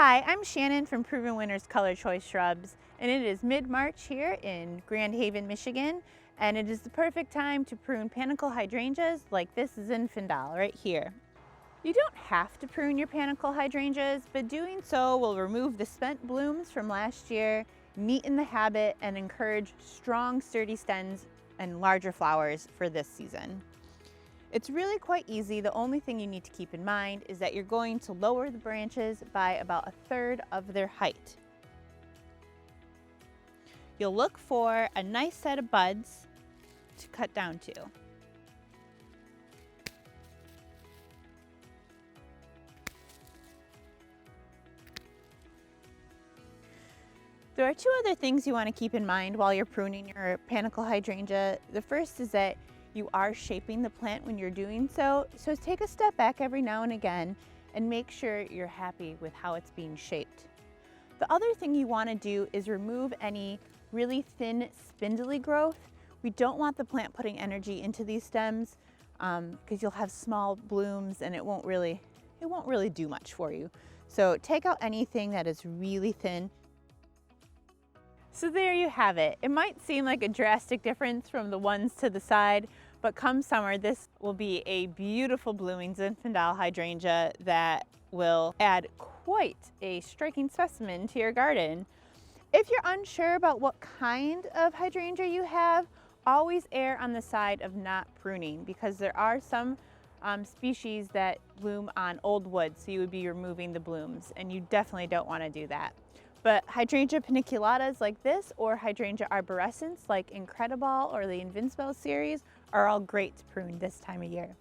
Hi, I'm Shannon from Proven Winners ColorChoice Shrubs, and it is mid-March here in Grand Haven, Michigan, and it is the perfect time to prune panicle hydrangeas like this Zinfin doll right here. You don't have to prune your panicle hydrangeas, but doing so will remove the spent blooms from last year, neaten the habit, and encourage strong, sturdy stems and larger flowers for this season. It's really quite easy. The only thing you need to keep in mind is that you're going to lower the branches by about 1/3 of their height. You'll look for a nice set of buds to cut down to. There are two other things you want to keep in mind while you're pruning your panicle hydrangea. The first is that you are shaping the plant when you're doing so, so take a step back every now and again and make sure you're happy with how it's being shaped. The other thing you want to do is remove any really thin, spindly growth. We don't want the plant putting energy into these stems because you'll have small blooms and it won't really do much for you. So take out anything that is really thin. So there you have it. It might seem like a drastic difference from the ones to the side, but come summer, this will be a beautiful blooming Zinfandel hydrangea that will add quite a striking specimen to your garden. If you're unsure about what kind of hydrangea you have, always err on the side of not pruning because there are some species that bloom on old wood, so you would be removing the blooms, and you definitely don't want to do that. But Hydrangea paniculatas like this or Hydrangea arborescens like Incredible or the Invincible series are all great to prune this time of year.